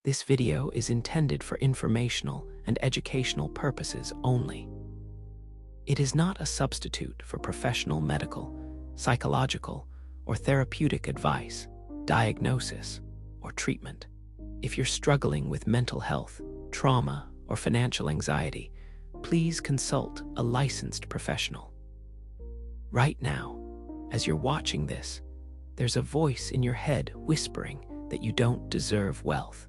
This video is intended for informational and educational purposes only. It is not a substitute for professional medical, psychological, or therapeutic advice, diagnosis, or treatment. If you're struggling with mental health, trauma, or financial anxiety, please consult a licensed professional. Right now, as you're watching this, there's a voice in your head whispering that you don't deserve wealth.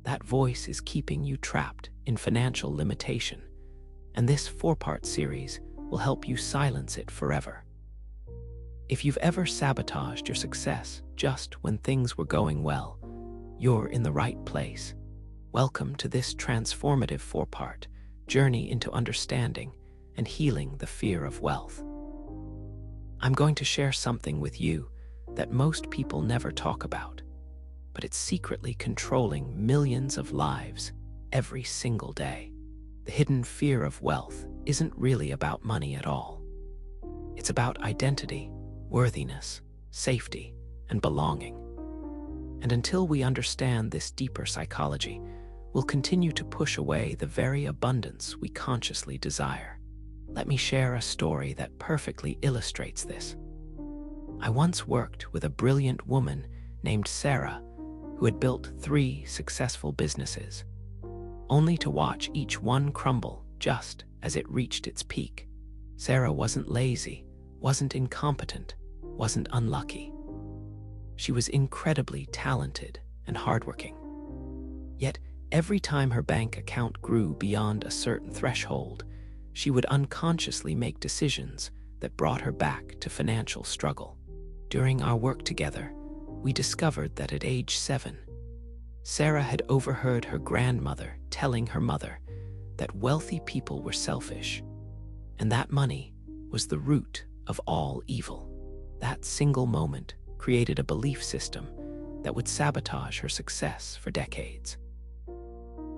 That voice is keeping you trapped in financial limitation, and this 4-part series will help you silence it forever. If you've ever sabotaged your success just when things were going well, you're in the right place. Welcome to this transformative 4-part journey into understanding and healing the fear of wealth. I'm going to share something with you that most people never talk about, but it's secretly controlling millions of lives every single day. The hidden fear of wealth isn't really about money at all. It's about identity, worthiness, safety, and belonging. And until we understand this deeper psychology, we'll continue to push away the very abundance we consciously desire. Let me share a story that perfectly illustrates this. I once worked with a brilliant woman named Sarah who had built 3 successful businesses, only to watch each one crumble just as it reached its peak. Sarah wasn't lazy, wasn't incompetent, wasn't unlucky. She was incredibly talented and hardworking. Yet, every time her bank account grew beyond a certain threshold, she would unconsciously make decisions that brought her back to financial struggle. During our work together, we discovered that at age 7, Sarah had overheard her grandmother telling her mother that wealthy people were selfish, and that money was the root of all evil. That single moment created a belief system that would sabotage her success for decades.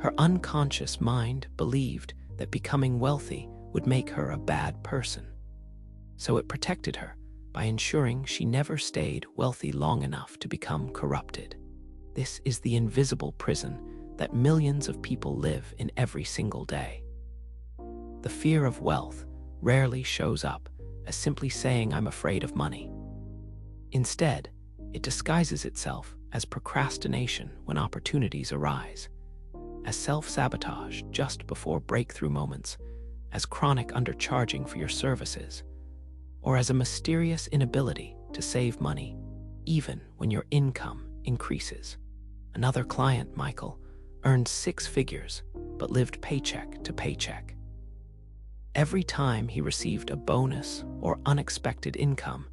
Her unconscious mind believed that becoming wealthy would make her a bad person, so it protected her by ensuring she never stayed wealthy long enough to become corrupted. This is the invisible prison that millions of people live in every single day. The fear of wealth rarely shows up as simply saying I'm afraid of money. Instead, it disguises itself as procrastination when opportunities arise, as self-sabotage just before breakthrough moments, as chronic undercharging for your services, or as a mysterious inability to save money even when your income increases. Another client, Michael, earned 6 figures but lived paycheck to paycheck. Every time he received a bonus or unexpected income,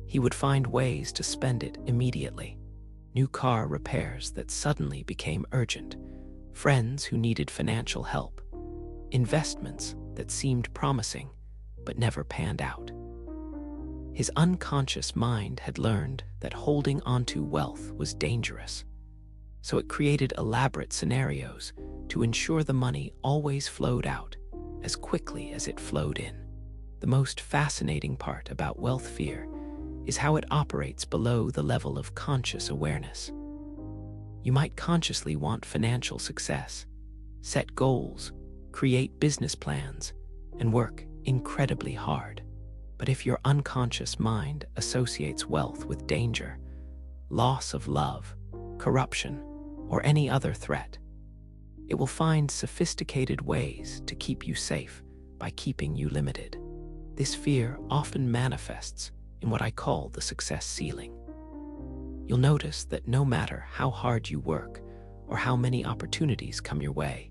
he would find ways to spend it immediately. New car repairs that suddenly became urgent, friends who needed financial help, investments that seemed promising but never panned out. His unconscious mind had learned that holding onto wealth was dangerous, so it created elaborate scenarios to ensure the money always flowed out as quickly as it flowed in. The most fascinating part about wealth fear is how it operates below the level of conscious awareness. You might consciously want financial success, set goals, create business plans, and work incredibly hard. But if your unconscious mind associates wealth with danger, loss of love, corruption, or any other threat, it will find sophisticated ways to keep you safe by keeping you limited. This fear often manifests in what I call the success ceiling. You'll notice that no matter how hard you work or how many opportunities come your way,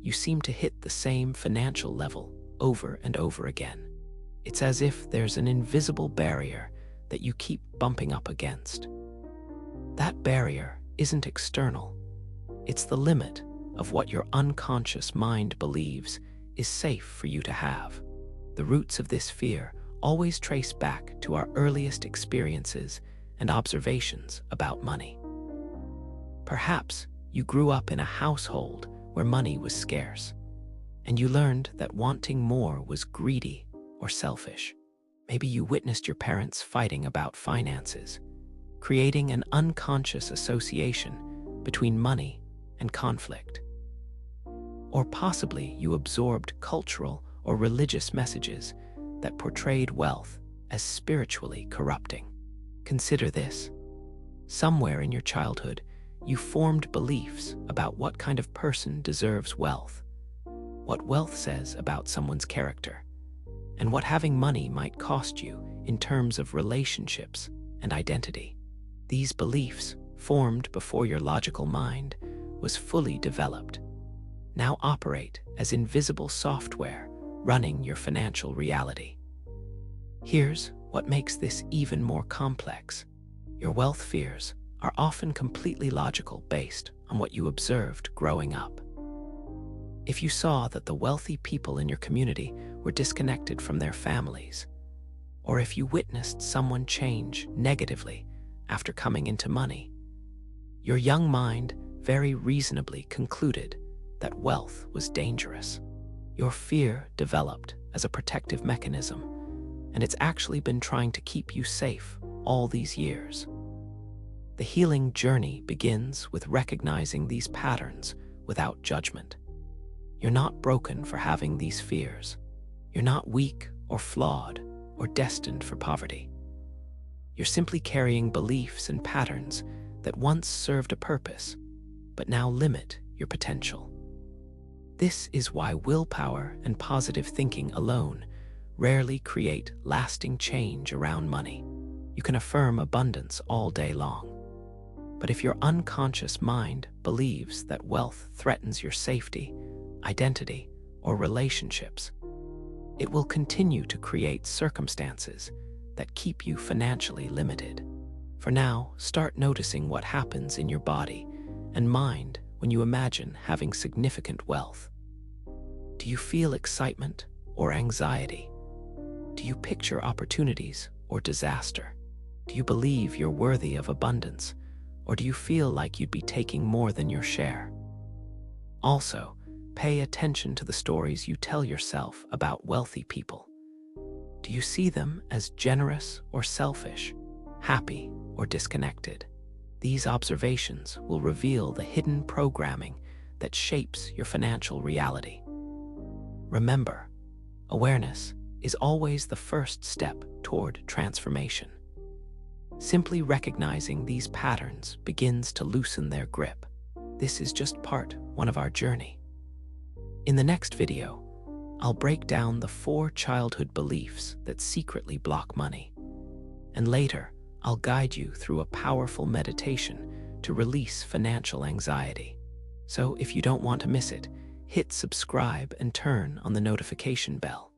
you seem to hit the same financial level over and over again. It's as if there's an invisible barrier that you keep bumping up against. That barrier isn't external. It's the limit of what your unconscious mind believes is safe for you to have. The roots of this fear always trace back to our earliest experiences and observations about money. Perhaps you grew up in a household where money was scarce, and you learned that wanting more was greedy or selfish. Maybe you witnessed your parents fighting about finances, creating an unconscious association between money and conflict. Or possibly you absorbed cultural or religious messages that portrayed wealth as spiritually corrupting. Consider this. Somewhere in your childhood, you formed beliefs about what kind of person deserves wealth, what wealth says about someone's character, and what having money might cost you in terms of relationships and identity. These beliefs, formed before your logical mind was fully developed, now operate as invisible software running your financial reality. Here's what makes this even more complex. Your wealth fears are often completely logical based on what you observed growing up. If you saw that the wealthy people in your community were disconnected from their families, or if you witnessed someone change negatively after coming into money, your young mind very reasonably concluded that wealth was dangerous. Your fear developed as a protective mechanism, and it's actually been trying to keep you safe all these years. The healing journey begins with recognizing these patterns without judgment. You're not broken for having these fears. You're not weak or flawed or destined for poverty. You're simply carrying beliefs and patterns that once served a purpose, but now limit your potential. This is why willpower and positive thinking alone rarely create lasting change around money. You can affirm abundance all day long, but if your unconscious mind believes that wealth threatens your safety, identity, or relationships, it will continue to create circumstances that keep you financially limited. For now, start noticing what happens in your body and mind when you imagine having significant wealth. Do you feel excitement or anxiety? Do you picture opportunities or disaster? Do you believe you're worthy of abundance, or do you feel like you'd be taking more than your share? Also, pay attention to the stories you tell yourself about wealthy people. Do you see them as generous or selfish, happy or disconnected? These observations will reveal the hidden programming that shapes your financial reality. Remember, awareness is always the first step toward transformation. Simply recognizing these patterns begins to loosen their grip. This is just part one of our journey. In the next video, I'll break down the 4 childhood beliefs that secretly block money. And later, I'll guide you through a powerful meditation to release financial anxiety. So if you don't want to miss it, hit subscribe and turn on the notification bell.